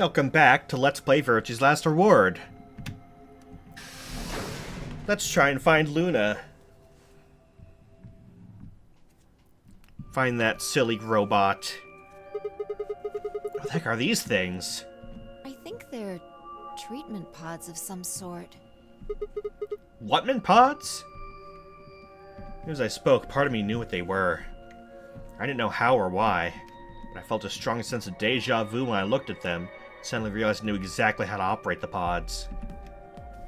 Welcome back to Let's Play Virtue's Last Reward. Let's try and find Luna. Find that silly robot. What the heck are these things? I think they're treatment pods of some sort. Whatman pods? As I spoke, part of me knew what they were. I didn't know how or why, but I felt a strong sense of deja vu when I looked at them. Suddenly realized I knew exactly how to operate the pods.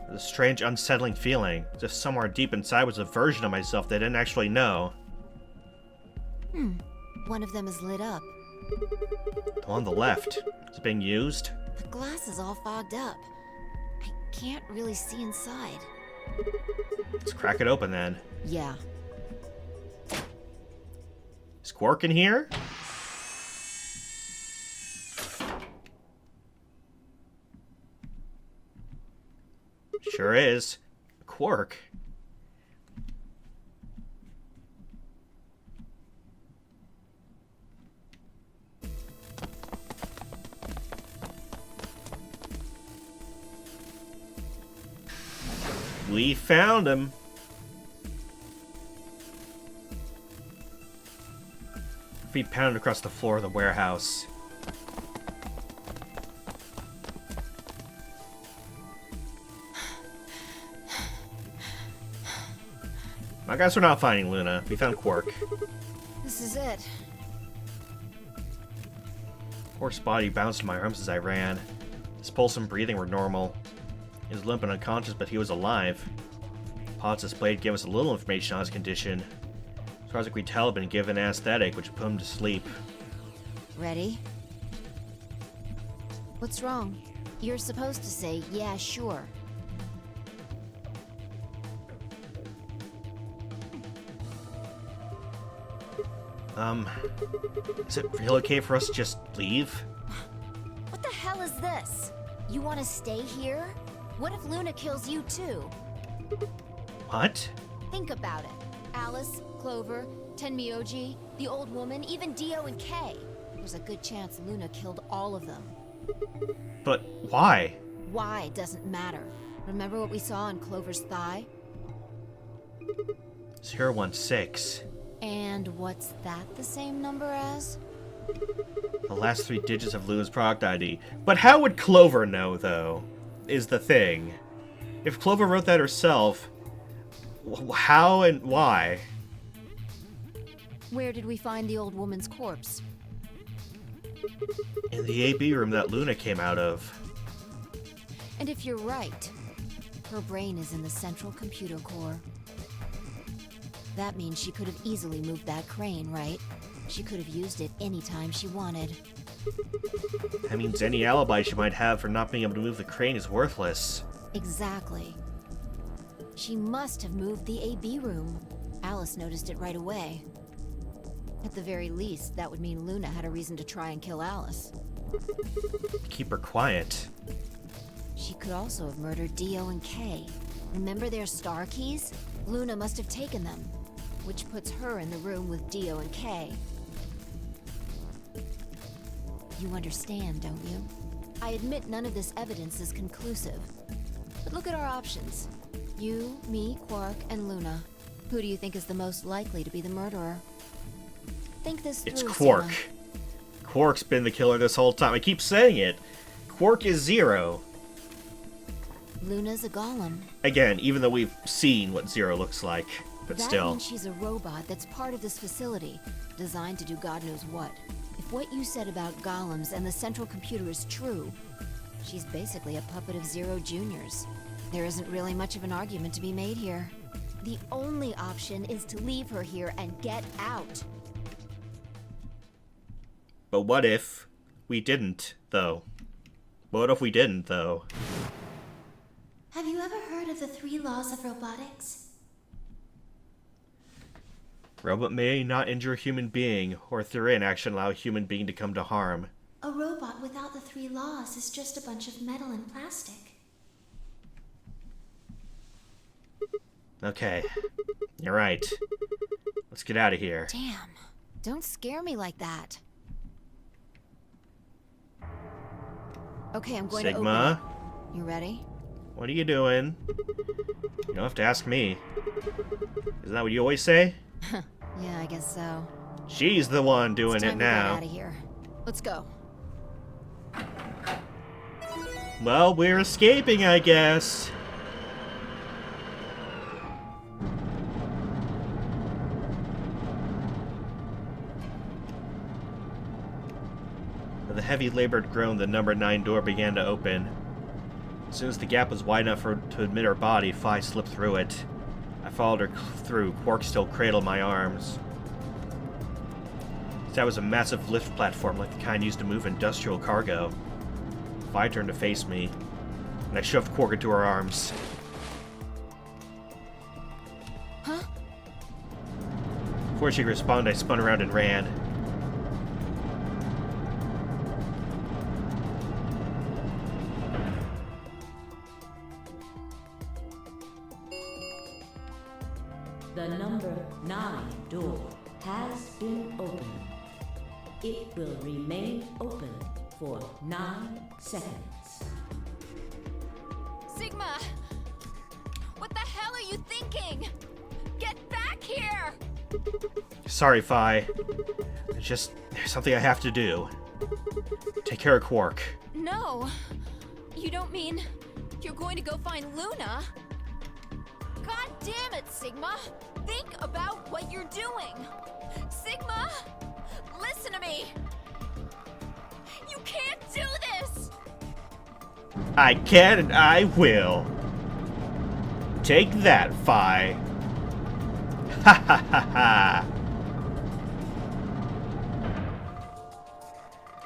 It was a strange, unsettling feeling, as if somewhere deep inside was a version of myself that I didn't actually know. One of them is lit up. The one on the left. Is it being used? The glass is all fogged up. I can't really see inside. Let's crack it open then. Yeah. Is Quark in here? Sure is. Quark. We found him. Feet pounded across the floor of the warehouse. I guess we're not finding Luna. We found Quark. This is it. Quark's body bounced in my arms as I ran. His pulse and breathing were normal. He was limp and unconscious, but he was alive. The pods displayed gave us a little information on his condition. As far as we could tell, he'd been given anesthetic, which put him to sleep. Ready? What's wrong? You're supposed to say, yeah, sure. Is it real okay for us to just leave? What the hell is this? You want to stay here? What if Luna kills you too? What? Think about it. Alice, Clover, Tenmyoji, the old woman, even Dio and Kay. There's a good chance Luna killed all of them. But why? Why doesn't matter. Remember what we saw on Clover's thigh? 016. And what's that the same number as? The last 3 digits of Luna's product ID. But how would Clover know, though? Is the thing. If Clover wrote that herself, how and why? Where did we find the old woman's corpse? In the AB room that Luna came out of. And if you're right, her brain is in the central computer core. That means she could have easily moved that crane, right? She could have used it anytime she wanted. That means any alibi she might have for not being able to move the crane is worthless. Exactly. She must have moved the AB room. Alice noticed it right away. At the very least, that would mean Luna had a reason to try and kill Alice. Keep her quiet. She could also have murdered Dio and Kay. Remember their star keys? Luna must have taken them, which puts her in the room with Dio and Kay. You understand, don't you? I admit none of this evidence is conclusive. But look at our options. You, me, Quark, and Luna. Who do you think is the most likely to be the murderer? Think this through, It's Quark. Sarah. Quark's been the killer this whole time. I keep saying it. Quark is 0. Luna's a golem. Again, even though we've seen what 0 looks like. But That still. means she's a robot that's part of this facility, designed to do God knows what. If what you said about golems and the central computer is true, she's basically a puppet of Zero Junior's. There isn't really much of an argument to be made here. The only option is to leave her here and get out. But what if we didn't, though? What if we didn't, though? Have you ever heard of the 3 laws of robotics? Robot may not injure a human being, or through inaction allow a human being to come to harm. A robot without the 3 laws is just a bunch of metal and plastic. Okay. You're right. Let's get out of here. Damn. Don't scare me like that. Okay, I'm going to Sigma, open it. You ready? what are you doing? You don't have to ask me. Isn't that what you always say? Yeah, I guess so. She's the one doing It's it time we got now. out of here. Let's go. Well, we're escaping, I guess. With a heavy labored groan, the number 9 door began to open. As soon as the gap was wide enough to admit her body, Phi slipped through it. I followed her through, Quark still cradled my arms. That was a massive lift platform like the kind used to move industrial cargo. Phi turned to face me, and I shoved Quark into her arms. Huh? Before she could respond, I spun around and ran. The number 9 door has been opened. It will remain open for 9 seconds. Sigma! What the hell are you thinking? Get back here! Sorry, Phi. There's something I have to do. Take care of Quark. No. You don't mean you're going to go find Luna? God damn it, Sigma! Think about what you're doing! Sigma! Listen to me! You can't do this! I can and I will. Take that, Phi. Ha ha ha ha.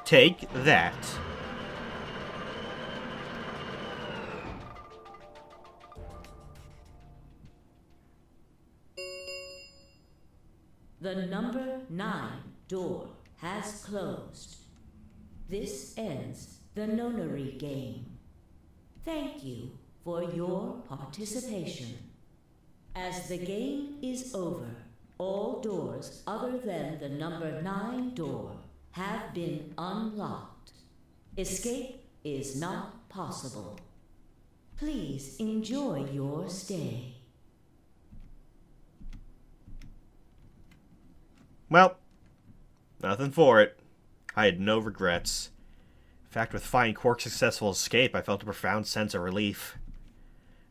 Take that. The number 9 door has closed. This ends the nonary game. Thank you for your participation. As the game is over, all doors other than the number 9 door have been unlocked. Escape is not possible. Please enjoy your stay. Well, nothing for it. I had no regrets. In fact, with finding Quark's successful escape, I felt a profound sense of relief.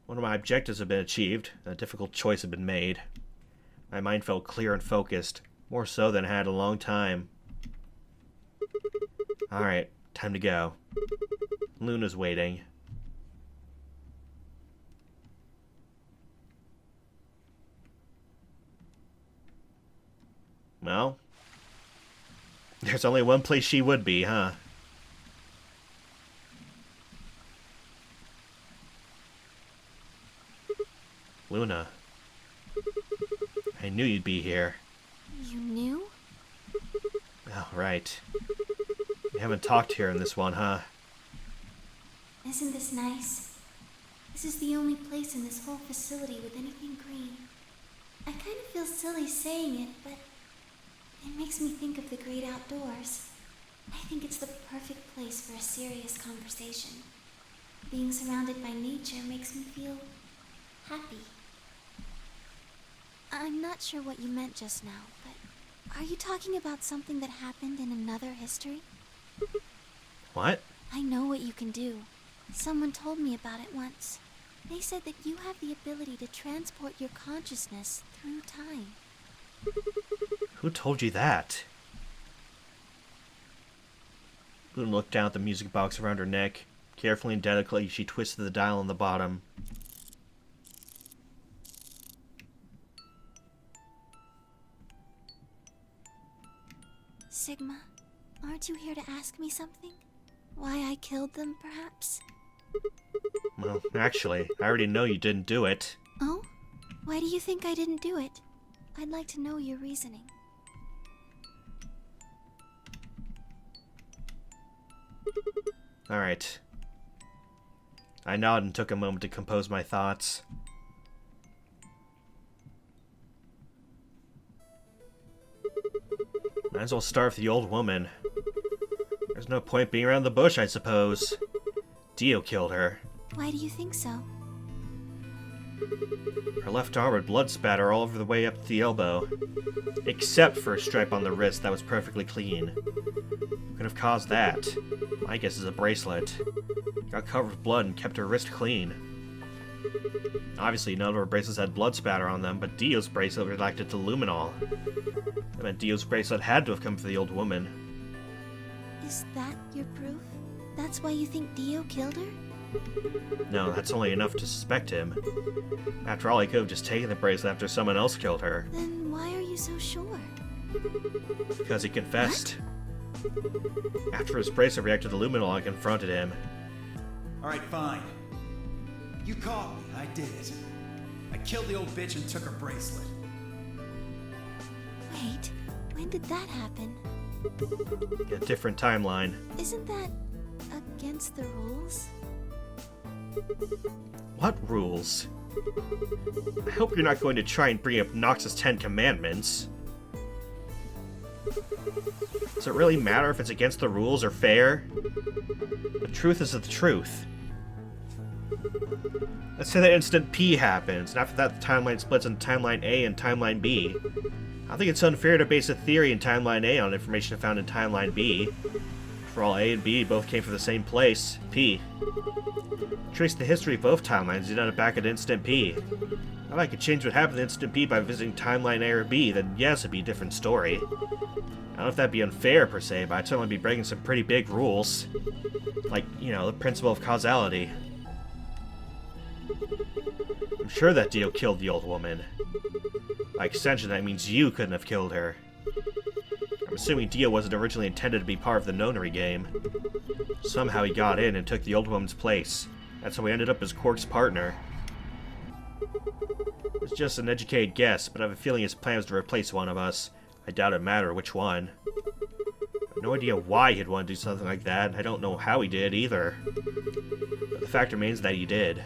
One of my objectives had been achieved, and a difficult choice had been made. My mind felt clear and focused, more so than it had in a long time. Alright, time to go. Luna's waiting. Well, there's only one place she would be, huh? Luna. I knew you'd be here. You knew? Oh, right. We haven't talked here in this one, huh? Isn't this nice? This is the only place in this whole facility with anything green. I kind of feel silly saying it, but it makes me think of the great outdoors. I think it's the perfect place for a serious conversation. Being surrounded by nature makes me feel happy. I'm not sure what you meant just now, but are you talking about something that happened in another history? What? I know what you can do. Someone told me about it once. They said that you have the ability to transport your consciousness through time. Who told you that? Luna looked down at the music box around her neck. Carefully and delicately, she twisted the dial on the bottom. Sigma, aren't you here to ask me something? Why I killed them, perhaps? Well, actually, I already know you didn't do it. Oh? Why do you think I didn't do it? I'd like to know your reasoning. Alright. I nodded and took a moment to compose my thoughts. Might as well start with the old woman. There's no point being around the bush, I suppose. Dio killed her. Why do you think so? Her left arm had blood spatter all over the way up to the elbow, except for a stripe on the wrist that was perfectly clean. What could have caused that? My guess is a bracelet. Got covered with blood and kept her wrist clean. Obviously, none of her bracelets had blood spatter on them, but Dio's bracelet reacted to luminol. That meant Dio's bracelet had to have come from the old woman. Is that your proof? That's why you think Dio killed her? No, that's only enough to suspect him. After all, he could have just taken the bracelet after someone else killed her. Then why are you so sure? Because he confessed. After his bracelet reacted to luminol, I confronted him. Alright, fine. You caught me, I did it. I killed the old bitch and took her bracelet. Wait, when did that happen? A different timeline. Isn't that against the rules? What rules? I hope you're not going to try and bring up Nox's 10 Commandments. Does it really matter if it's against the rules or fair? The truth is the truth. Let's say that Instant P happens, and after that the timeline splits into Timeline A and Timeline B. I think it's unfair to base a theory in Timeline A on information found in Timeline B. For all, A and B both came from the same place, P. Trace the history of both timelines, you done it back at Instant P. If I could change what happened to Instant P by visiting Timeline A or B, then yes, it'd be a different story. I don't know if that'd be unfair per se, but I'd certainly be breaking some pretty big rules. Like, you know, the principle of causality. I'm sure that Dio killed the old woman. By extension, that means you couldn't have killed her. I'm assuming Dio wasn't originally intended to be part of the nonary game. Somehow he got in and took the old woman's place. That's how he ended up as Quark's partner. It's just an educated guess, but I have a feeling his plan was to replace one of us. I doubt it mattered which one. I have no idea why he'd want to do something like that, and I don't know how he did either. But the fact remains that he did.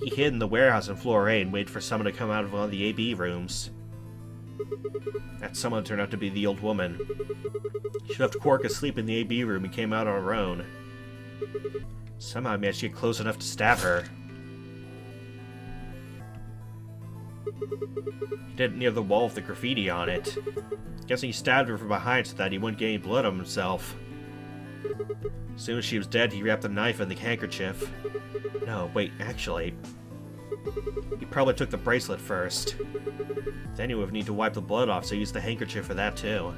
He hid in the warehouse in floor A and waited for someone to come out of one of the AB rooms. That someone turned out to be the old woman. She left Quark asleep in the AB room and came out on her own. Somehow he managed to get close enough to stab her. He did it near the wall with the graffiti on it. Guessing he stabbed her from behind so that he wouldn't get any blood on himself. As soon as she was dead, he wrapped the knife in the handkerchief. No, wait, actually. He probably took the bracelet first. Then he would need to wipe the blood off, so he used the handkerchief for that too.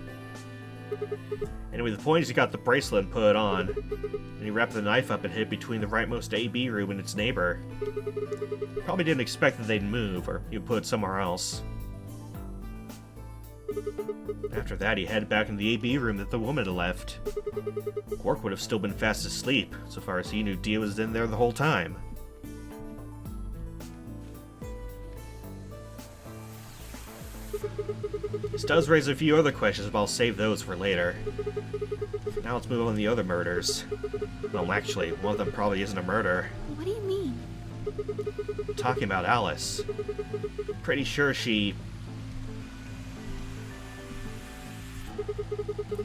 Anyway, the point is he got the bracelet and put it on. And he wrapped the knife up and hid it between the rightmost AB room and its neighbor. Probably didn't expect that they'd move, or he would put it somewhere else. After that, he headed back into the AB room that the woman had left. Quark would have still been fast asleep. So far as he knew, Dio was in there the whole time. This does raise a few other questions, but I'll save those for later. Now let's move on to the other murders. Well, actually, one of them probably isn't a murder. What do you mean? I'm talking about Alice. Pretty sure she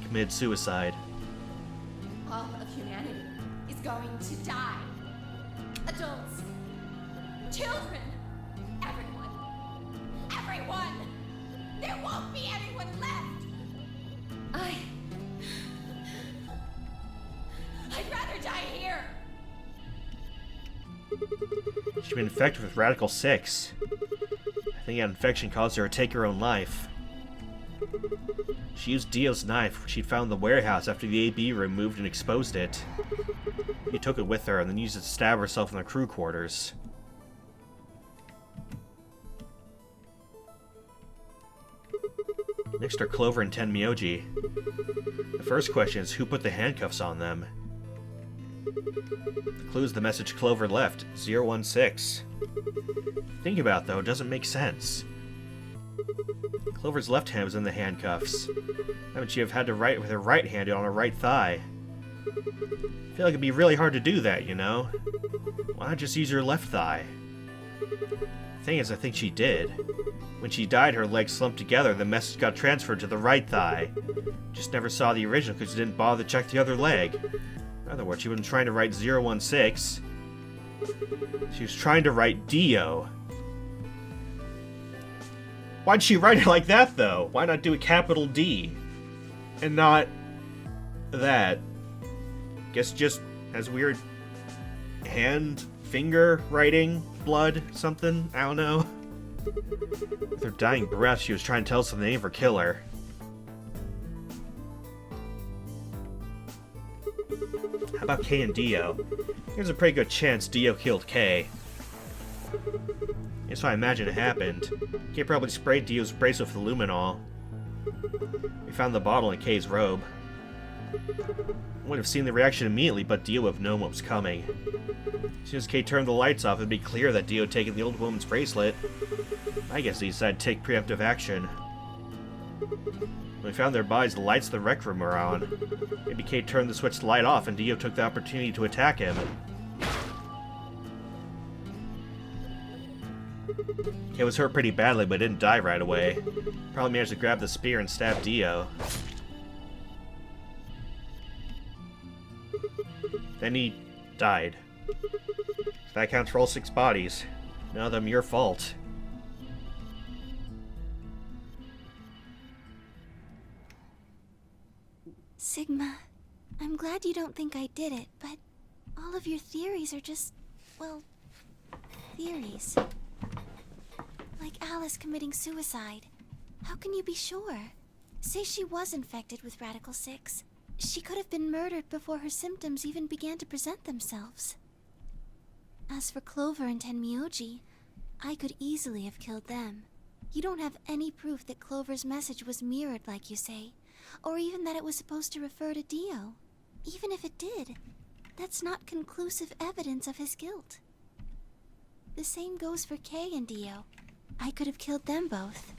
committed suicide. All of humanity is going to die. Adults, children, everyone. Everyone! There won't be anyone left! I'd rather die here! She'd been infected with Radical 6. I think that infection caused her to take her own life. She used Dio's knife, which she'd found in the warehouse after the AB room moved and exposed it. She took it with her and then used it to stab herself in the crew quarters. Next are Clover and Tenmyoji. The first question is who put the handcuffs on them? The clue is the message Clover left, 016. Think about it though, it doesn't make sense. Clover's left hand was in the handcuffs. That meant she would have had to write with her right hand on her right thigh. I feel like it'd be really hard to do that, you know? Why not just use her left thigh? Thing is, I think she did. When she died, her legs slumped together, the message got transferred to the right thigh. Just never saw the original because she didn't bother to check the other leg. In other words, she wasn't trying to write 016. She was trying to write Dio. Why'd she write it like that, though? Why not do a capital D? And not that? Guess just has weird hand, finger writing, blood, something? I don't know. With her dying breath, she was trying to tell us the name of her killer. How about Kay and Dio? There's a pretty good chance Dio killed Kay. That's what I imagine it happened. Kay probably sprayed Dio's bracelet with luminol. We found the bottle in Kay's robe. I would have seen the reaction immediately, but Dio would have known what was coming. As soon as Kay turned the lights off, it'd be clear that Dio had taken the old woman's bracelet. I guess he decided to take preemptive action. When we found their bodies, the lights of the rec room were on. Maybe Kay turned the switch to light off, and Dio took the opportunity to attack him. Kay was hurt pretty badly, but didn't die right away. Probably managed to grab the spear and stab Dio. Then he died. So that counts for all 6 bodies. None of them your fault. Sigma, I'm glad you don't think I did it, but all of your theories are just, well, theories. Like Alice committing suicide. How can you be sure? Say she was infected with Radical 6. She could have been murdered before her symptoms even began to present themselves. As for Clover and Tenmyoji, I could easily have killed them. You don't have any proof that Clover's message was mirrored like you say, or even that it was supposed to refer to Dio. Even if it did, that's not conclusive evidence of his guilt. The same goes for Kay and Dio. I could have killed them both.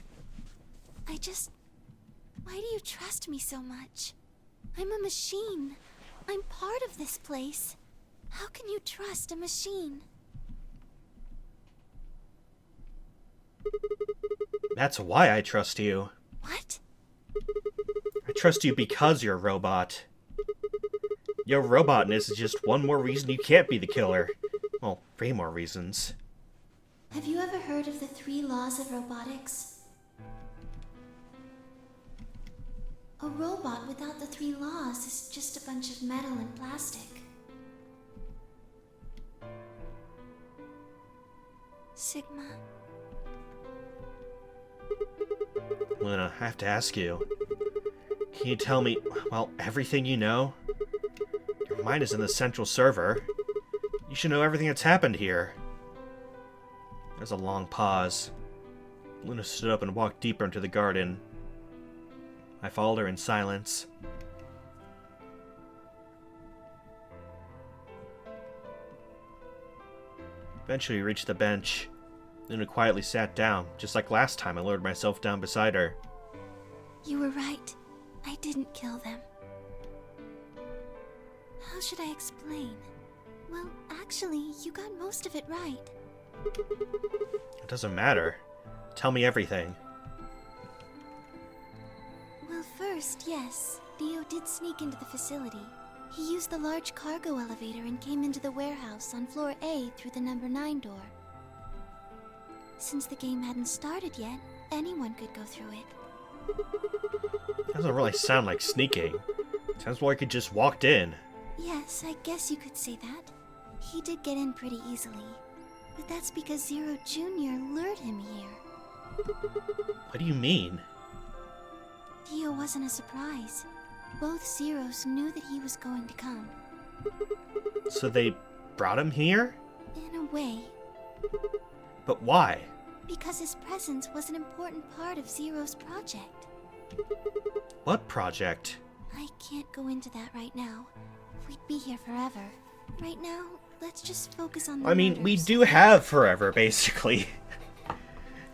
Why do you trust me so much? I'm a machine. I'm part of this place. How can you trust a machine? That's why I trust you. What? I trust you because you're a robot. Your robotness is just one more reason you can't be the killer. Well, 3 more reasons. Have you ever heard of the 3 laws of robotics? A robot without the 3 laws is just a bunch of metal and plastic. Sigma. Luna, I have to ask you. Can you tell me, well, everything you know? Your mind is in the central server. You should know everything that's happened here. There's a long pause. Luna stood up and walked deeper into the garden. I followed her in silence. Eventually we reached the bench. Luna quietly sat down, just like last time I lowered myself down beside her. You were right. I didn't kill them. How should I explain? Well, actually, you got most of it right. It doesn't matter. Tell me everything. Well, first, yes, Dio did sneak into the facility. He used the large cargo elevator and came into the warehouse on floor A through the number 9 door. Since the game hadn't started yet, anyone could go through it. Doesn't really sound like sneaking. Sounds like he just walked in. Yes, I guess you could say that. He did get in pretty easily. But that's because Zero Jr. lured him here. What do you mean? Dio wasn't a surprise. Both Zeros knew that he was going to come. So they brought him here? In a way. But why? Because his presence was an important part of Zero's project. What project? I can't go into that right now. We'd be here forever. Right now, let's just focus on the I mean, we murders. do have forever, basically.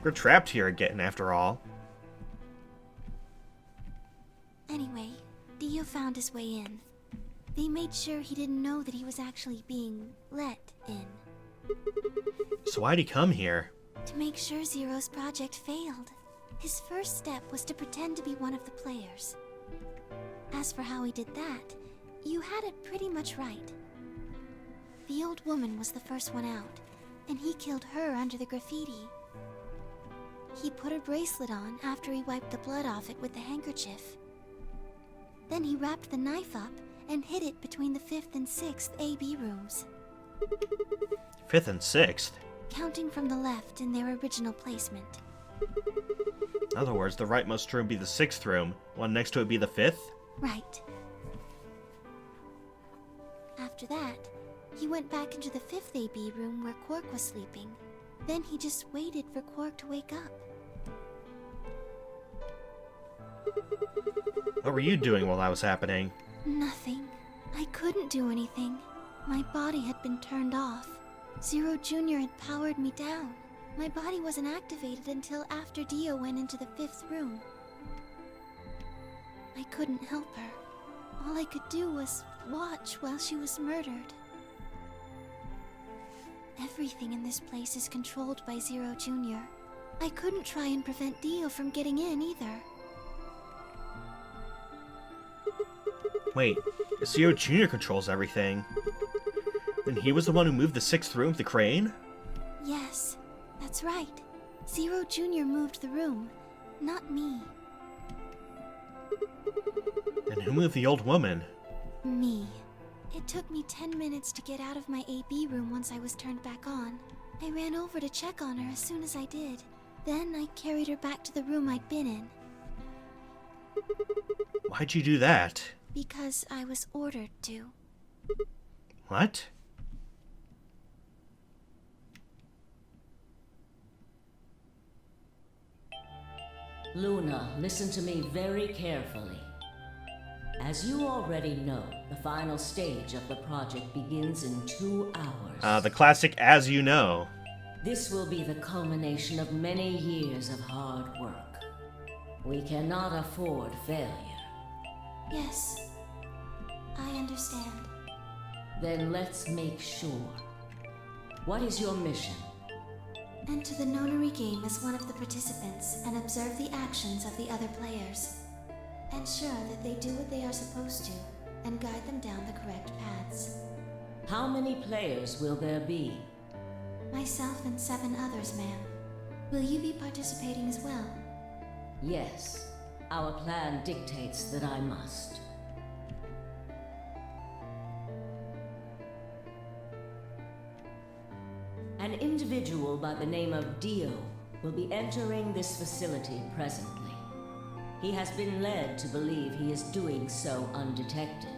We're trapped here again, after all. Anyway, Dio found his way in. They made sure he didn't know that he was actually being let in. So why'd he come here? To make sure Zero's project failed. His first step was to pretend to be one of the players. As for how he did that, You had it pretty much right. The old woman was the first one out, and he killed her under the graffiti. He put her bracelet on after he wiped the blood off it with the handkerchief. Then he wrapped the knife up and hid it between the 5th and 6th AB rooms. 5th and 6th? Counting from the left in their original placement. In other words, the rightmost room be the 6th room, one next to it be the 5th? Right. After that, he went back into the 5th AB room where Quark was sleeping. Then he just waited for Quark to wake up. What were you doing while that was happening? Nothing. I couldn't do anything. My body had been turned off. Zero Jr. had powered me down. My body wasn't activated until after Dio went into the 5th room. I couldn't help her. All I could do was watch while she was murdered. Everything in this place is controlled by Zero Jr. I couldn't try and prevent Dio from getting in either. Wait, Zero Jr. controls everything. Then he was the one who moved the 6th room with the crane? Yes, that's right. Zero Jr. moved the room, not me. And who moved the old woman? Me. It took me 10 minutes to get out of my AB room once I was turned back on. I ran over to check on her as soon as I did. Then I carried her back to the room I'd been in. Why'd you do that? Because I was ordered to. What? Luna, listen to me very carefully. As you already know, the final stage of the project begins in 2 hours. The classic As You Know. This will be the culmination of many years of hard work. We cannot afford failure. Yes, I understand. Then let's make sure. What is your mission? Enter the nonary game as one of the participants and observe the actions of the other players. Ensure that they do what they are supposed to and guide them down the correct paths. How many players will there be? Myself and 7 others, ma'am. Will you be participating as well? Yes. Our plan dictates that I must. An individual by the name of Dio will be entering this facility presently. He has been led to believe he is doing so undetected.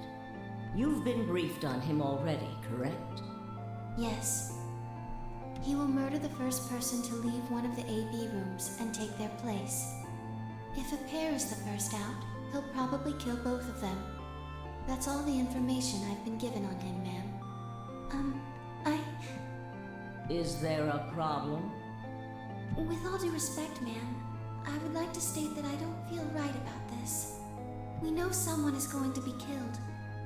You've been briefed on him already, correct? Yes. He will murder the first person to leave one of the AB rooms and take their place. If a pair is the first out, he'll probably kill both of them. That's all the information I've been given on him, ma'am. Is there a problem? With all due respect, ma'am, I would like to state that I don't feel right about this. We know someone is going to be killed,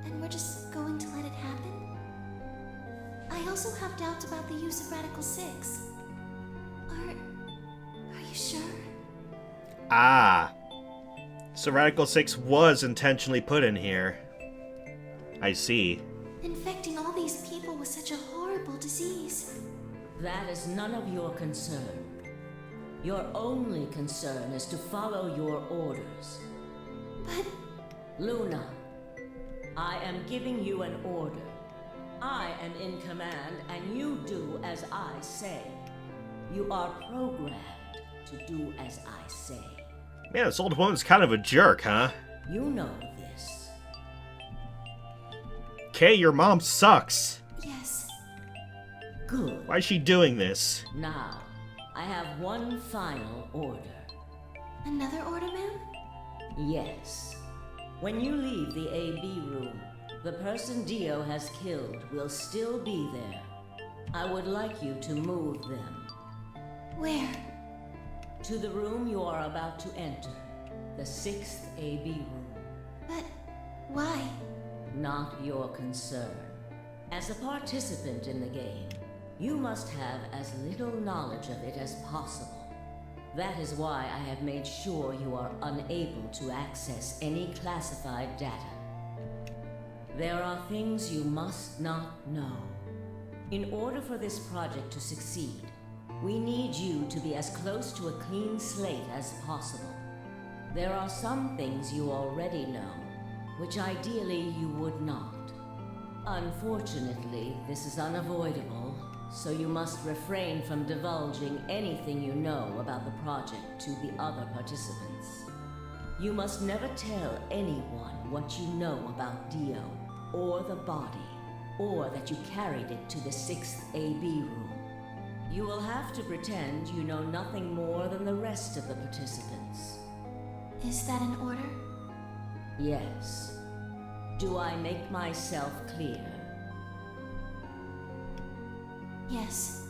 and we're just going to let it happen? I also have doubts about the use of Radical 6. Are you sure? Ah. So Radical 6 was intentionally put in here. I see. Infecting all these people with such a horrible disease. That is none of your concern. Your only concern is to follow your orders. But... Luna, I am giving you an order. I am in command, and you do as I say. You are programmed to do as I say. Man, this old woman's kind of a jerk, huh? You know this. Kay, your mom sucks. yes. Good. Why is she doing this? Now, I have one final order. Another order, ma'am? Yes. When you leave the AB room, the person Dio has killed will still be there. I would like you to move them. Where? To the room you are about to enter, the 6th AB room. But... why? Not your concern. As a participant in the game, you must have as little knowledge of it as possible. That is why I have made sure you are unable to access any classified data. There are things you must not know. In order for this project to succeed, we need you to be as close to a clean slate as possible. There are some things you already know, which ideally you would not. Unfortunately, this is unavoidable, so you must refrain from divulging anything you know about the project to the other participants. You must never tell anyone what you know about Dio, or the body, or that you carried it to the 6th AB room. You will have to pretend you know nothing more than the rest of the participants. Is that an order? Yes. Do I make myself clear? Yes.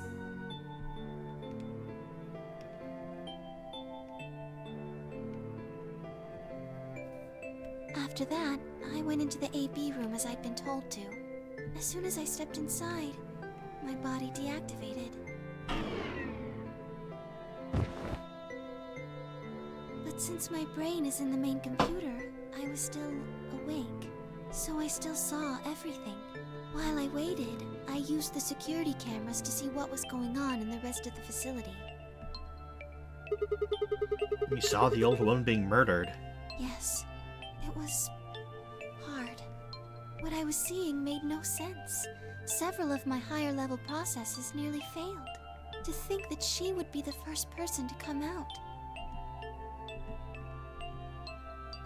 After that, I went into the AB room as I'd been told to. As soon as I stepped inside, my body deactivated. But since my brain is in the main computer, I was still awake. So I still saw everything. While I waited, I used the security cameras to see what was going on in the rest of the facility. You saw the old woman being murdered. Yes, it was hard. What I was seeing made no sense. Several of my higher level processes nearly failed. To think that she would be the first person to come out.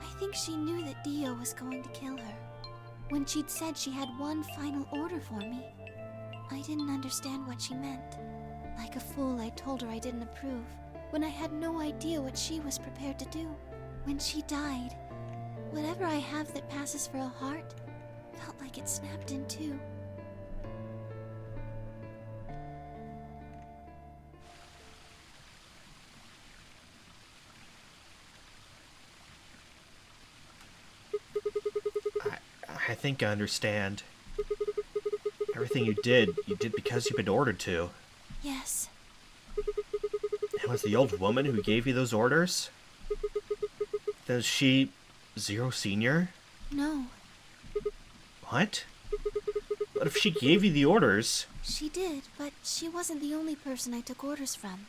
I think she knew that Dio was going to kill her. When she'd said she had one final order for me, I didn't understand what she meant. Like a fool, I told her I didn't approve, when I had no idea what she was prepared to do. When she died, whatever I have that passes for a heart felt like it snapped in two. I think I understand. Everything you did because you've been ordered to. Yes. And was the old woman who gave you those orders? Then is she Zero Senior? No. What? What if she gave you the orders? She did, but she wasn't the only person I took orders from.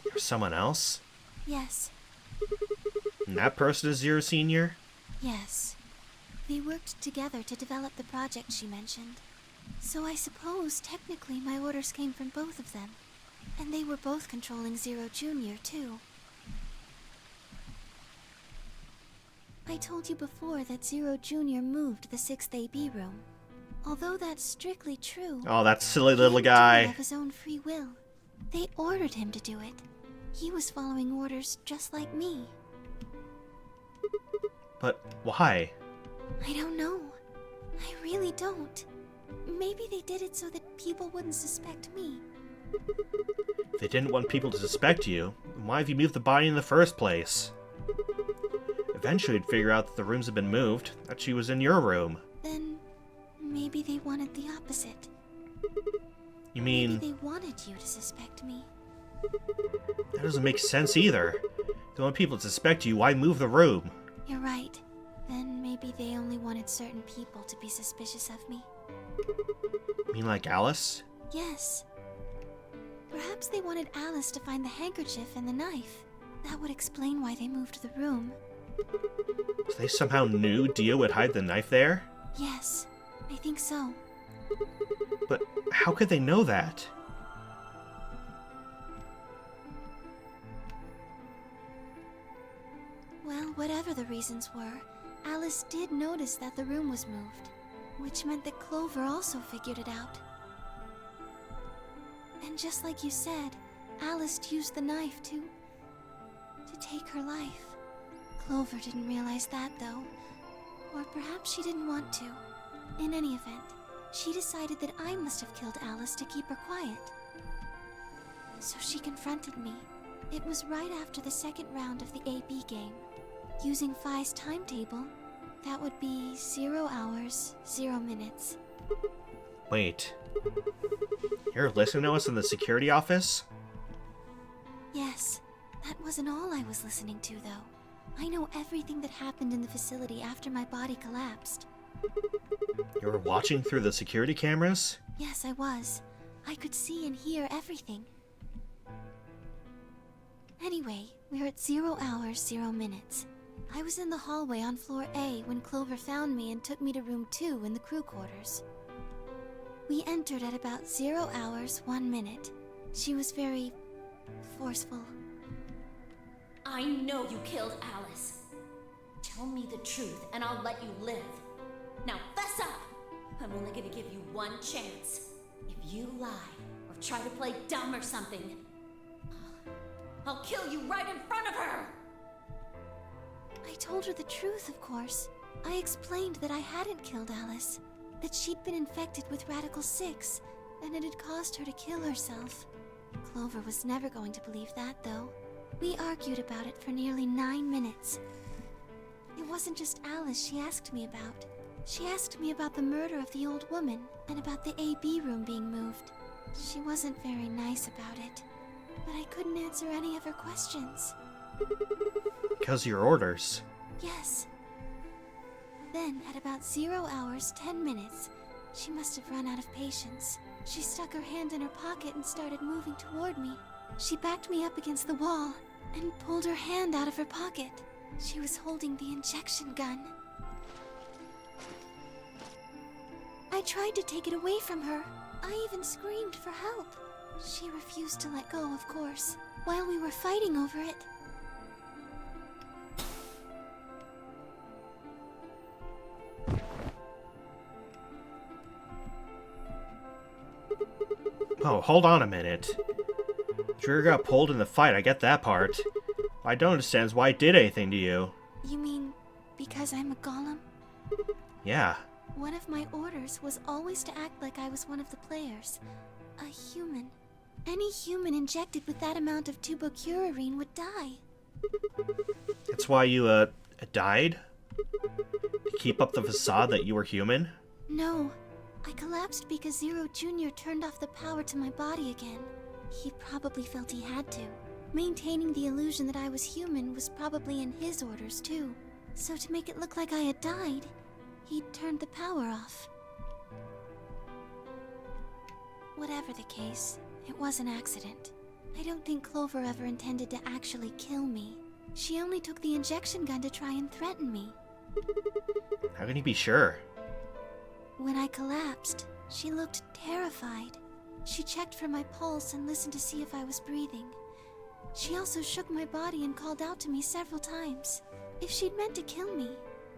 There's someone else? Yes. And that person is Zero Senior? Yes. They worked together to develop the project she mentioned. So I suppose, technically, my orders came from both of them. And they were both controlling Zero Junior, too. I told you before that Zero Junior moved the 6th AB room. Although that's strictly true... Oh, that silly he little didn't do it guy. of his own free will. They ordered him to do it. He was following orders just like me. But why? I don't know. I really don't. Maybe they did it so that people wouldn't suspect me. If they didn't want people to suspect you, then why have you moved the body in the first place? Eventually you'd figure out that the rooms had been moved, that she was in your room. Then maybe they wanted the opposite. You mean... Maybe they wanted you to suspect me. That doesn't make sense either. If they want people to suspect you, why move the room? You're right. Then maybe they only wanted certain people to be suspicious of me. You mean like Alice? Yes. Perhaps they wanted Alice to find the handkerchief and the knife. That would explain why they moved the room. So they somehow knew Dio would hide the knife there? Yes, I think so. But how could they know that? Well, whatever the reasons were, Alice did notice that the room was moved, which meant that Clover also figured it out. And just like you said, Alice used the knife to take her life. Clover didn't realize that, though. Or perhaps she didn't want to. In any event, she decided that I must have killed Alice to keep her quiet. So she confronted me. It was right after the second round of the AB game. Using Phi's timetable, that would be 0 hours, 0 minutes. Wait. You're listening to us in the security office? Yes, that wasn't all I was listening to, though. I know everything that happened in the facility after my body collapsed. You were watching through the security cameras? Yes, I was. I could see and hear everything. Anyway, we're at 0 hours, 0 minutes. I was in the hallway on floor A when Clover found me and took me to room 2 in the crew quarters. We entered at about 0 hours, 1 minute. She was very forceful. I know you killed Alice. Tell me the truth and I'll let you live. Now fess up! I'm only gonna give you one chance. If you lie or try to play dumb or something, I'll kill you right in front of her! I told her the truth, of course. I explained that I hadn't killed Alice, that she'd been infected with Radical 6, and it had caused her to kill herself. Clover was never going to believe that, though. We argued about it for nearly 9 minutes. It wasn't just Alice she asked me about. She asked me about the murder of the old woman, and about the AB room being moved. She wasn't very nice about it, but I couldn't answer any of her questions. Because of your orders. Yes. Then, at about 0 hours, 10 minutes, she must have run out of patience. She stuck her hand in her pocket and started moving toward me. She backed me up against the wall and pulled her hand out of her pocket. She was holding the injection gun. I tried to take it away from her. I even screamed for help. She refused to let go, of course, while we were fighting over it. Oh, hold on a minute. Trigger got pulled in the fight, I get that part. What I don't understand is why it did anything to you. You mean because I'm a golem? Yeah. One of my orders was always to act like I was one of the players. A human. Any human injected with that amount of tubocurarine would die. That's why you, died? To keep up the facade that you were human? No. I collapsed because Zero Jr. turned off the power to my body again. He probably felt he had to. Maintaining the illusion that I was human was probably in his orders, too. So to make it look like I had died, he turned the power off. Whatever the case, it was an accident. I don't think Clover ever intended to actually kill me. She only took the injection gun to try and threaten me. How can you be sure? When I collapsed, she looked terrified. She checked for my pulse and listened to see if I was breathing. She also shook my body and called out to me several times. If she'd meant to kill me,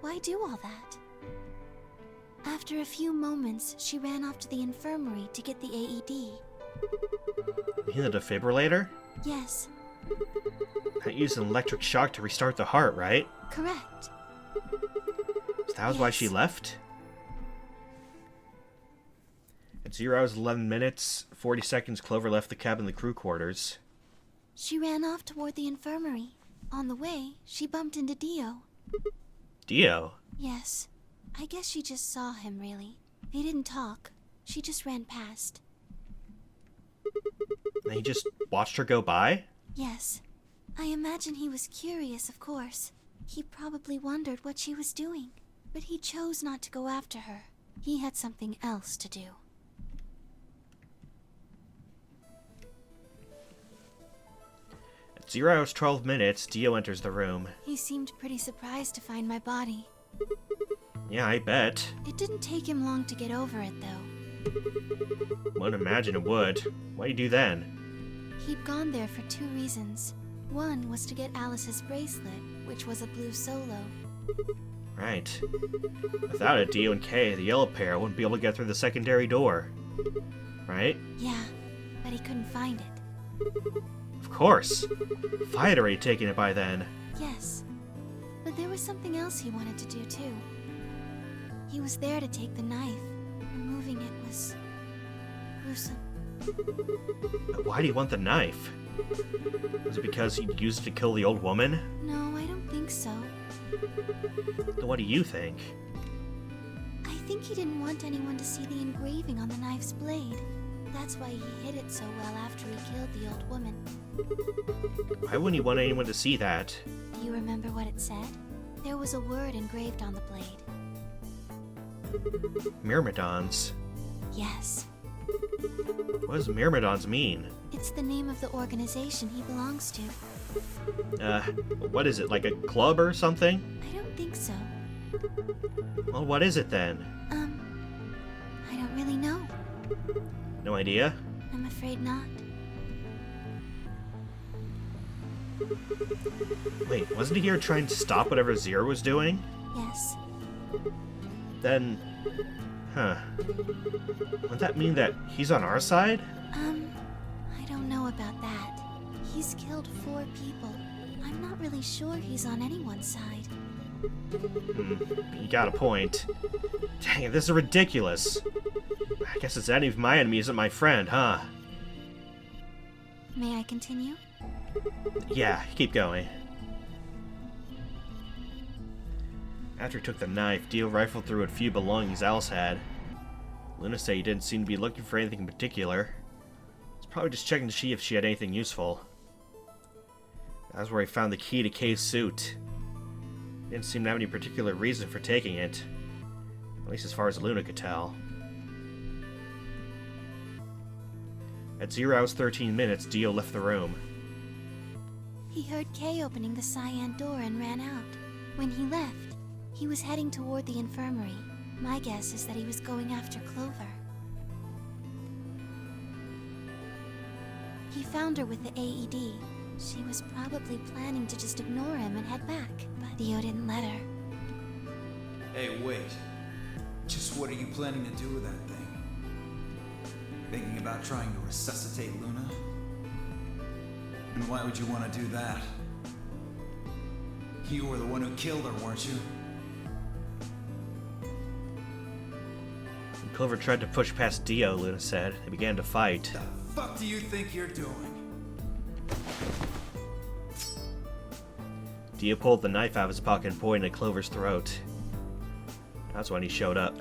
why do all that? After a few moments, she ran off to the infirmary to get the AED. You mean the defibrillator? Yes, That used an electric shock to restart the heart, right? correct. So that was why she Yes. left? At 0 hours 11 minutes, 40 seconds, Clover left the cabin in the crew quarters. She ran off toward the infirmary. On the way, she bumped into Dio. Dio? Yes, I guess she just saw him, really. They didn't talk. She just ran past. And he just watched her go by? Yes. I imagine he was curious, of course. He probably wondered what she was doing. But he chose not to go after her. He had something else to do. At 0 hours 12 minutes, Dio enters the room. He seemed pretty surprised to find my body. Yeah, I bet. It didn't take him long to get over it, though. Wouldn't imagine it would. What'd you do then? He'd gone there for 2 reasons. One was to get Alice's bracelet, which was a blue solo. Right. Without it, Dio and Kay, the yellow pair, wouldn't be able to get through the secondary door. Right? Yeah, but he couldn't find it. Of course. If I had already taken it by then. Yes, but there was something else he wanted to do, too. He was there to take the knife. Removing it was gruesome. But why do you want the knife? Was it because he'd used it to kill the old woman? No, I don't think so. Then what do you think? I think he didn't want anyone to see the engraving on the knife's blade. That's why he hid it so well after he killed the old woman. Why wouldn't he want anyone to see that? Do you remember what it said? There was a word engraved on the blade. Myrmidons? Yes. What does Myrmidons mean? It's the name of the organization he belongs to. What is it, like a club or something? I don't think so. Well, what is it then? I don't really know. No idea? I'm afraid not. Wait, wasn't he here trying to stop whatever Zero was doing? Yes. Then... Huh. Would that mean that he's on our side? I don't know about that. He's killed 4 people. I'm not really sure he's on anyone's side. You got a point. Dang it, this is ridiculous. I guess it's any of my enemy isn't my friend, huh? May I continue? Yeah, keep going. After he took the knife, Dio rifled through a few belongings Alice had. Luna said he didn't seem to be looking for anything in particular. He's probably just checking to see if she had anything useful. That's where he found the key to Kay's suit. He didn't seem to have any particular reason for taking it. At least as far as Luna could tell. At 0 hours 13 minutes, Dio left the room. He heard Kay opening the cyan door and ran out. When he left, he was heading toward the infirmary. My guess is that he was going after Clover. He found her with the AED. She was probably planning to just ignore him and head back, but Dio didn't let her. Hey, wait. Just what are you planning to do with that thing? Thinking about trying to resuscitate Luna? And why would you want to do that? You were the one who killed her, weren't you? When Clover tried to push past Dio, Luna said. They began to fight. The fuck do you think you're doing? Dio pulled the knife out of his pocket and pointed at Clover's throat. That's when he showed up.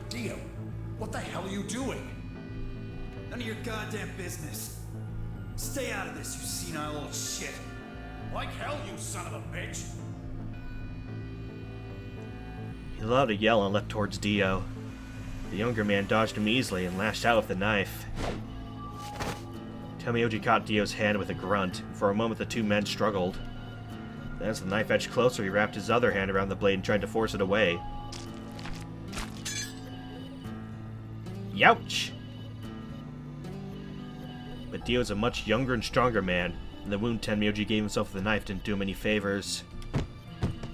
Dio, what the hell are you doing? None of your goddamn business. Stay out of this, you senile little shit. Like hell, you son of a bitch! He let out a yell and leapt towards Dio. The younger man dodged him easily and lashed out with the knife. Tomioji caught Dio's hand with a grunt. For a moment, the two men struggled. Then, as the knife edged closer, he wrapped his other hand around the blade and tried to force it away. Youch! But Dio's a much younger and stronger man, and the wound Tenmyoji gave himself with the knife didn't do him any favors.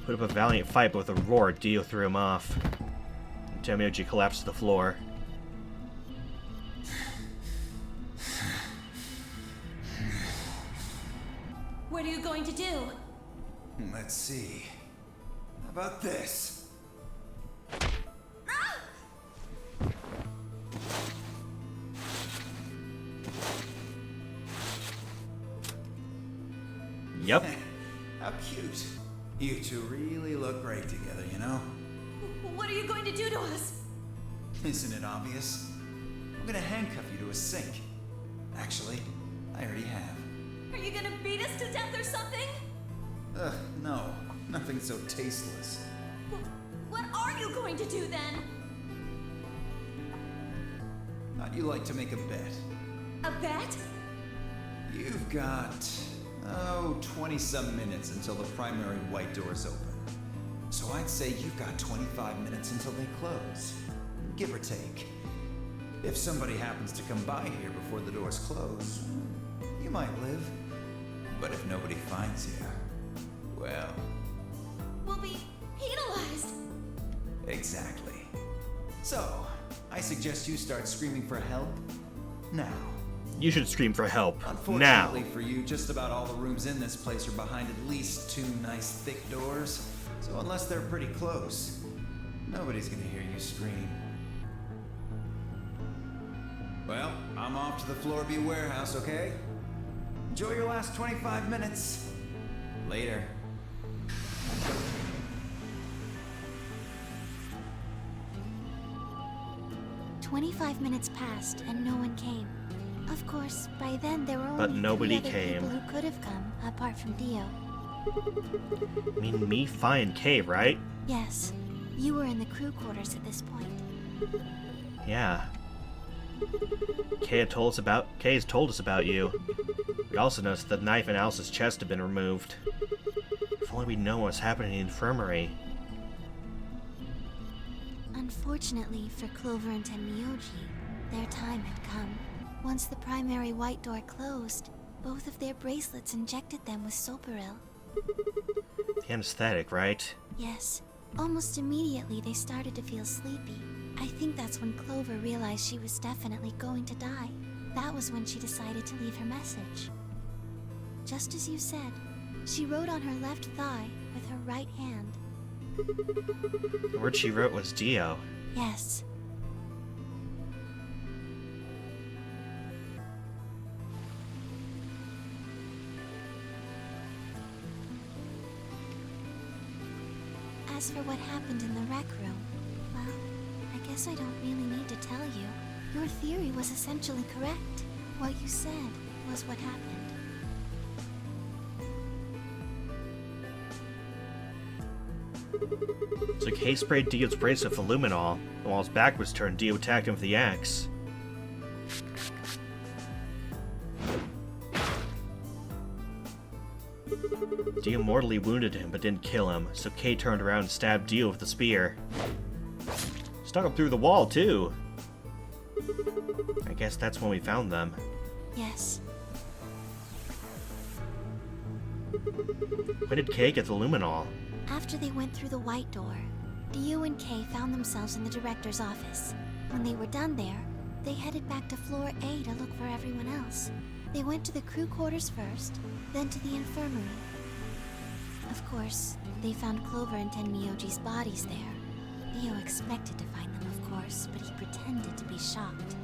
Put up a valiant fight, but with a roar, Dio threw him off. And Tenmyoji collapsed to the floor. What are you going to do? Let's see. How about this? Yep. How cute. You two really look great together, you know? What are you going to do to us? Isn't it obvious? I'm gonna handcuff you to a sink. Actually, I already have. Are you gonna beat us to death or something? Ugh, no. Nothing so tasteless. What are you going to do then? How'd you like to make a bet? A bet? You've got, 20-some minutes until the primary white doors open. So I'd say you've got 25 minutes until they close. Give or take. If somebody happens to come by here before the doors close, you might live. But if nobody finds you, well... We'll be penalized. Exactly. So, I suggest you start screaming for help now. You should scream for help. Now. Unfortunately for you, just about all the rooms in this place are behind at least 2 nice thick doors. So unless they're pretty close, nobody's gonna hear you scream. Well, I'm off to the Floorby warehouse, okay? Enjoy your last 25 minutes. Later. 25 minutes passed and no one came. Of course, by then there were But only nobody 3 other came. people who could have come, apart from Dio. I mean, me, Fi, and Kay, right? Yes. You were in the crew quarters at this point. Yeah. Kay's told us about you. We also noticed that the knife in Alice's chest had been removed. If only we'd known what was happening in the infirmary. Unfortunately for Clover and Tenmyoji, their time had come. Once the primary white door closed, both of their bracelets injected them with Soparil. The anesthetic, right? Yes. Almost immediately they started to feel sleepy. I think that's when Clover realized she was definitely going to die. That was when she decided to leave her message. Just as you said, she wrote on her left thigh with her right hand. The word she wrote was Dio. Yes. As for what happened in the rec room, well, I guess I don't really need to tell you. Your theory was essentially correct. What you said was what happened. So Kay sprayed Dio's bracelet with luminol, and while his back was turned, Dio attacked him with the axe. Dio mortally wounded him but didn't kill him, so Kay turned around and stabbed Dio with the spear. Stuck him through the wall, too. I guess that's when we found them. Yes. When did Kay get the luminol? After they went through the white door, Dio and Kay found themselves in the director's office. When they were done there, they headed back to floor A to look for everyone else. They went to the crew quarters first, then to the infirmary. Of course, they found Clover and Tenmyoji's bodies there. Dio expected to find them, of course, but he pretended to be shocked.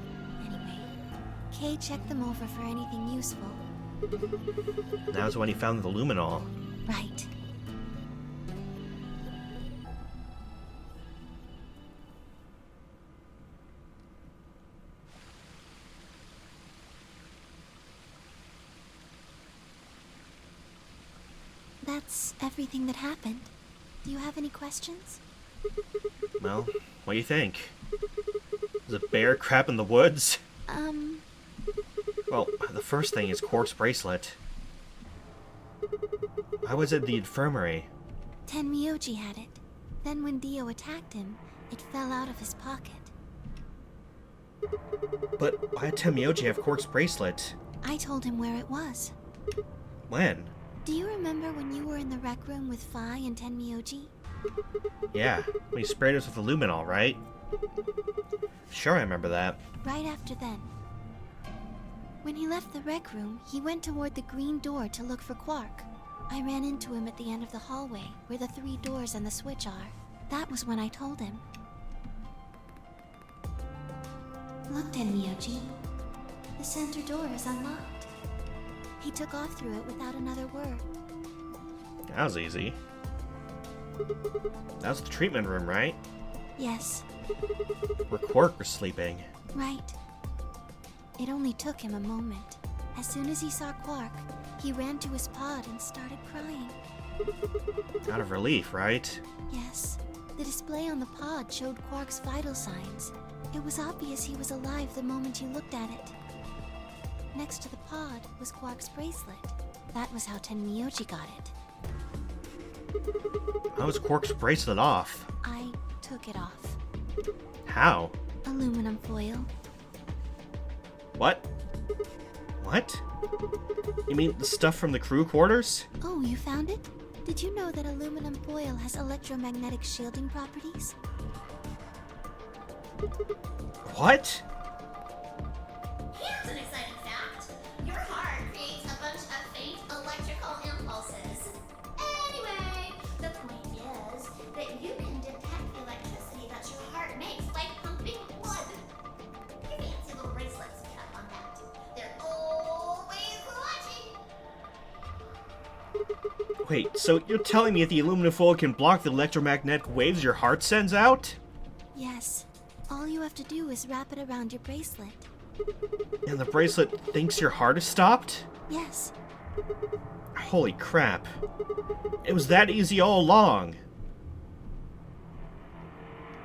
Anyway, Kay checked them over for anything useful. That was when he found the luminol. Right. That's everything that happened. Do you have any questions? Well, what do you think? There's a bear crap in the woods? Well, the first thing is Quark's bracelet. Why was it in the infirmary? Tenmyoji had it. Then when Dio attacked him, it fell out of his pocket. But why did Tenmyoji have Quark's bracelet? I told him where it was. When? Do you remember when you were in the rec room with Fi and Tenmyoji? Yeah, when he sprayed us with the luminol, right? Sure, I remember that. Right after then. When he left the rec room, he went toward the green door to look for Quark. I ran into him at the end of the hallway, where the 3 doors and the switch are. That was when I told him. Look, Tenmyoji. The center door is unlocked. He took off through it without another word. That was easy. That was the treatment room, right? Yes, Where Quark was sleeping. right. It only took him a moment. As soon as he saw Quark, he ran to his pod and started crying. Out of relief, right? Yes, the display on the pod showed Quark's vital signs. It was obvious he was alive the moment you looked at it. Next to the pod was Quark's bracelet. That was how Tenmyoji got it. How was Quark's bracelet off? I took it off. How? Aluminum foil. What? What? You mean the stuff from the crew quarters? Oh, you found it? Did you know that aluminum foil has electromagnetic shielding properties? What? Here's an exciting fact. Your heart creates a bunch of faint electrical impulses. Anyway, the point is that you can detect the electricity that your heart makes by pumping blood. You fancy little bracelets you have on that. They're always watching. Wait, so you're telling me that the aluminum foil can block the electromagnetic waves your heart sends out? Yes. All you have to do is wrap it around your bracelet. And the bracelet thinks your heart is stopped? Yes. Holy crap. It was that easy all along.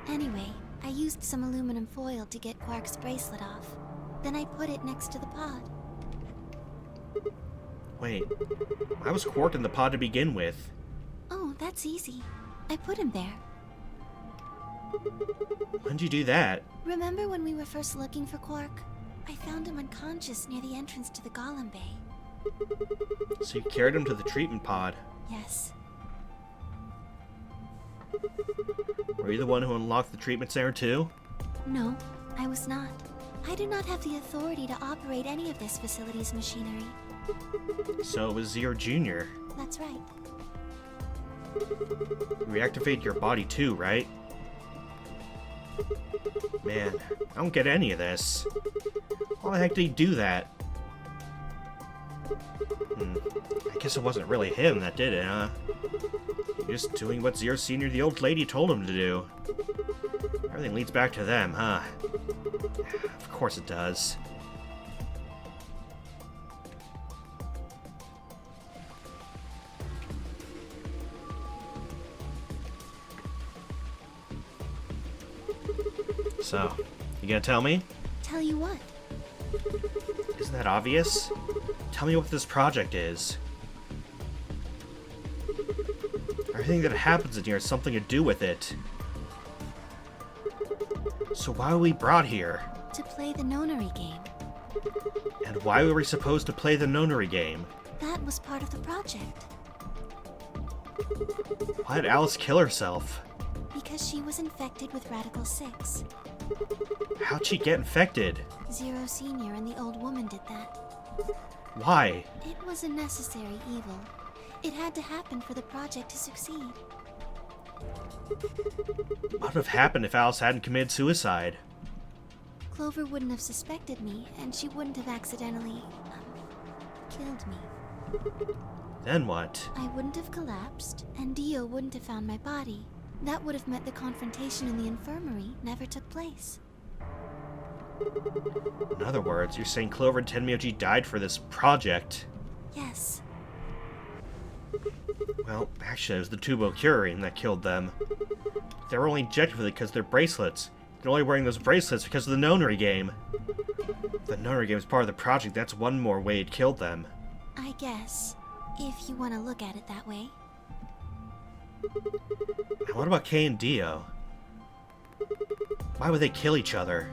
Anyway, I used some aluminum foil to get Quark's bracelet off. Then I put it next to the pod. Wait, why was Quark in the pod to begin with? Oh, that's easy. I put him there. When'd you do that? Remember when we were first looking for Quark? I found him unconscious near the entrance to the Golem Bay. So you carried him to the treatment pod. Yes. Were you the one who unlocked the treatment center too? No, I was not. I do not have the authority to operate any of this facility's machinery. So it was Zero Jr. That's right. You reactivated your body too, right? Man, I don't get any of this. Why the heck did he do that? I guess it wasn't really him that did it, huh? Just doing what Zero Senior, the old lady, told him to do. Everything leads back to them, huh? Of course it does. So, you gonna tell me? Tell you what? Isn't that obvious? Tell me what this project is. Everything that happens in here has something to do with it. So why were we brought here? To play the nonary game. And why were we supposed to play the nonary game? That was part of the project. Why did Alice kill herself? Because she was infected with Radical 6. How'd she get infected? Zero Senior and the old woman did that. Why? It was a necessary evil. It had to happen for the project to succeed. What would have happened if Alice hadn't committed suicide? Clover wouldn't have suspected me, and she wouldn't have accidentally, killed me. Then what? I wouldn't have collapsed, and Dio wouldn't have found my body. That would have meant the confrontation in the infirmary never took place. In other words, you're saying Clover and Tenmyoji died for this project. Yes. Well, actually, it was the Tubocurine that killed them. They were only injected with it because of their bracelets. They're only wearing those bracelets because of the nonary game. If the nonary game is part of the project, that's one more way it killed them. I guess, if you want to look at it that way. What about Kay and Dio? Why would they kill each other?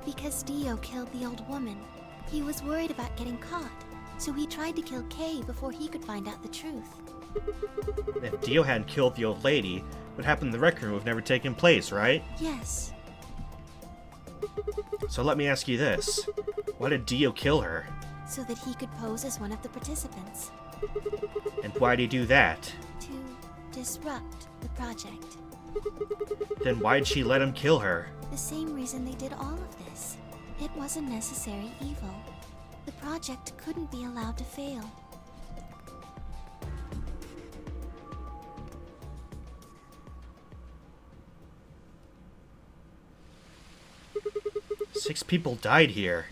Because Dio killed the old woman. He was worried about getting caught, so he tried to kill Kay before he could find out the truth. If Dio hadn't killed the old lady, what happened in the rec room would have never taken place, right? Yes. So let me ask you this. Why did Dio kill her? So that he could pose as one of the participants. And why did he do that? To disrupt the project. Then why'd she let him kill her? The same reason they did all of this. It was a necessary evil. The project couldn't be allowed to fail. Six people died here.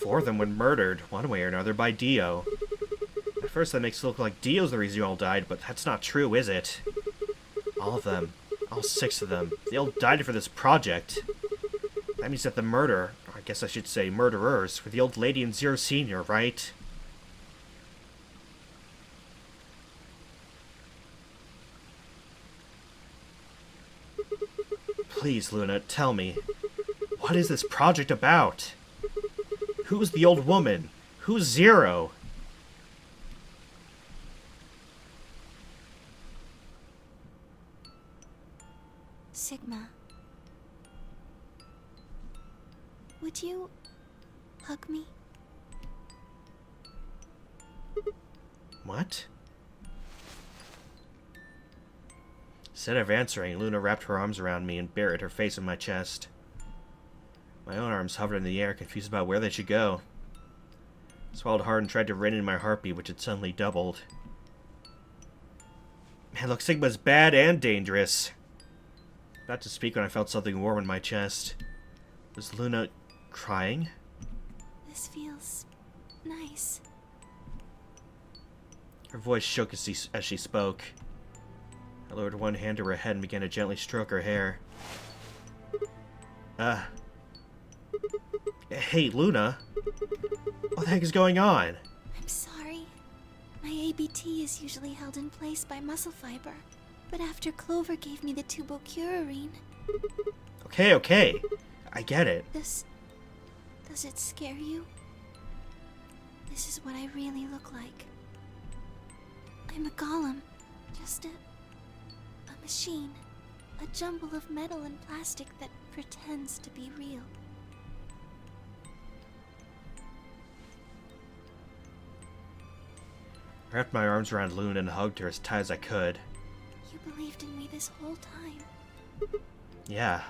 4 of them were murdered, one way or another, by Dio. At first that makes it look like Dio's the reason you all died, but that's not true, is it? All of them. All 6 of them. They all died for this project. That means that the murderer, or I guess I should say murderers, were the old lady and Zero Senior, right? Please, Luna, tell me. What is this project about? Who's the old woman? Who's Zero? Sigma. Would you hug me? What? Instead of answering, Luna wrapped her arms around me and buried her face in my chest. My own arms hovered in the air, confused about where they should go. I swallowed hard and tried to rein in my heartbeat, which had suddenly doubled. Man, look, Sigma's bad and dangerous. About to speak when I felt something warm in my chest. Was Luna crying? This feels nice. Her voice shook as she spoke. I lowered one hand to her head and began to gently stroke her hair. Hey, Luna. What the heck is going on? I'm sorry. My ABT is usually held in place by muscle fiber, but after Clover gave me the tubocurarine... Okay. I get it. Does it scare you? This is what I really look like. I'm a golem. Just a machine. A jumble of metal and plastic that pretends to be real. I wrapped my arms around Luna and hugged her as tight as I could. You believed in me this whole time. Yeah,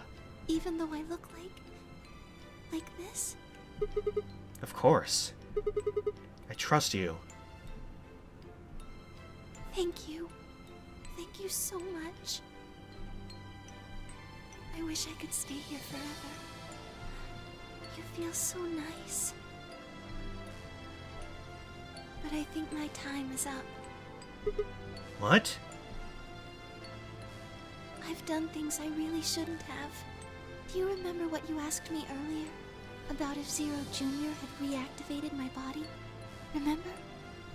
Even though I look like this? of course. I trust you. Thank you. Thank you so much. I wish I could stay here forever. You feel so nice. But I think my time is up. What? I've done things I really shouldn't have. Do you remember what you asked me earlier? About if Zero Jr. had reactivated my body? Remember?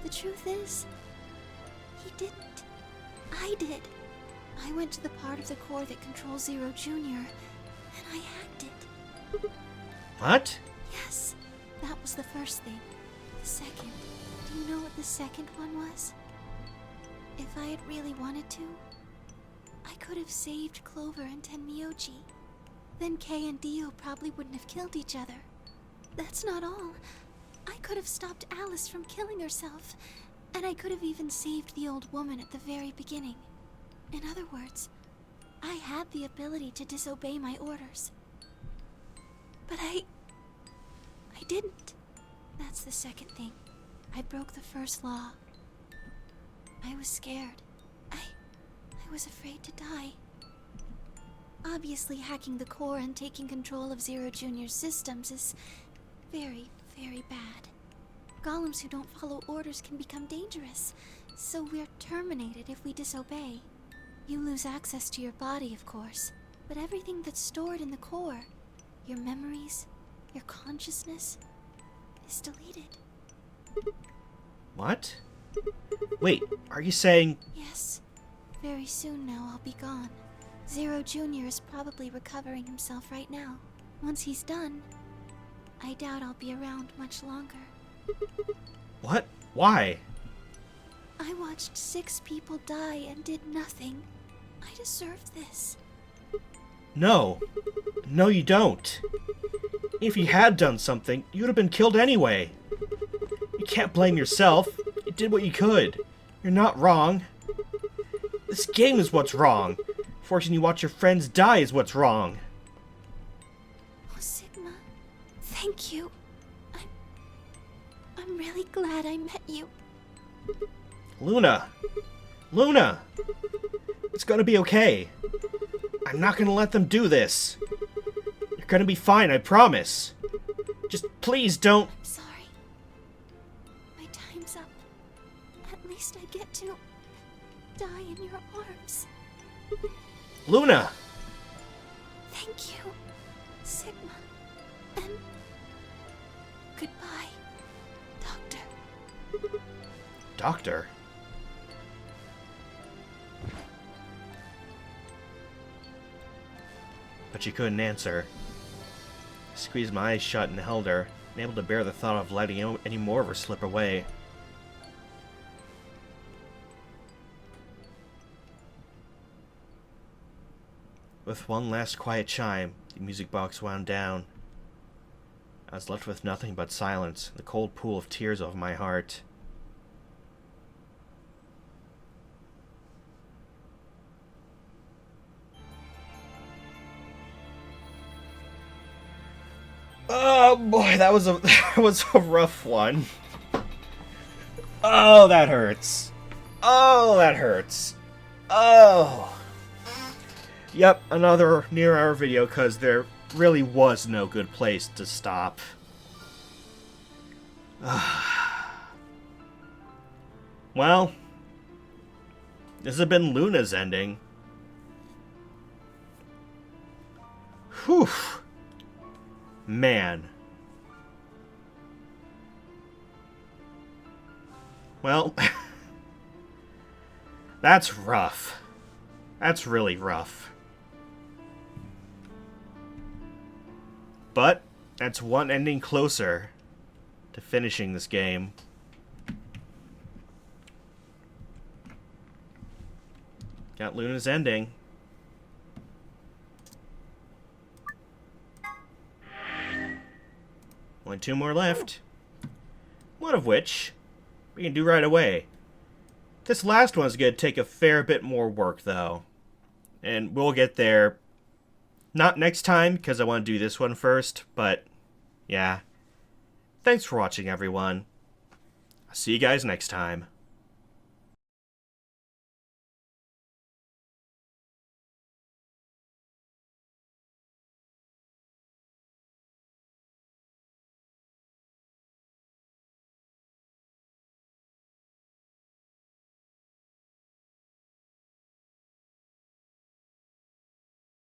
The truth is, he didn't. I did. I went to the part of the core that controls Zero Jr., and I hacked it. What? Yes, that was the first thing. The second. Do you know what the second one was? If I had really wanted to, I could have saved Clover and Tenmyoji. Then Kay and Dio probably wouldn't have killed each other. That's not all. I could have stopped Alice from killing herself, and I could have even saved the old woman at the very beginning. In other words, I had the ability to disobey my orders. But I didn't. That's the second thing. I broke the first law. I was scared. I was afraid to die. Obviously, hacking the core and taking control of Zero Jr.'s systems is very, very bad. Golems who don't follow orders can become dangerous, so we're terminated if we disobey. You lose access to your body, of course, but everything that's stored in the core, your memories, your consciousness, is deleted. What? Wait, are you saying... Yes. Very soon now I'll be gone. Zero Jr. is probably recovering himself right now. Once he's done, I doubt I'll be around much longer. What? Why? I watched 6 people die and did nothing. I deserve this. No. No, you don't. If you had done something, you would have been killed anyway. You can't blame yourself. You did what you could. You're not wrong. This game is what's wrong. Forcing you to watch your friends die is what's wrong. Oh, Sigma. Thank you. I'm really glad I met you. Luna! Luna! It's gonna be okay. I'm not gonna let them do this. You're gonna be fine, I promise. Just please don't... I'm sorry. My time's up. At least I get to die in your arms. Luna! Thank you, Sigma. And goodbye, Doctor. Doctor? But she couldn't answer. I squeezed my eyes shut and held her, unable to bear the thought of letting any more of her slip away. With one last quiet chime, the music box wound down. I was left with nothing but silence, the cold pool of tears over my heart. Oh boy, that was a rough one. Oh, that hurts. Oh, that hurts. Oh. Yep, another near-hour video, because there really was no good place to stop. Well, this has been Luna's ending. Whew. Man. Well, that's rough. That's really rough. But that's one ending closer to finishing this game. Got Luna's ending. Only 2 more left. One of which we can do right away. This last one's going to take a fair bit more work, though. And we'll get there. Not next time, because I want to do this one first, but yeah. Thanks for watching, everyone. I'll see you guys next time.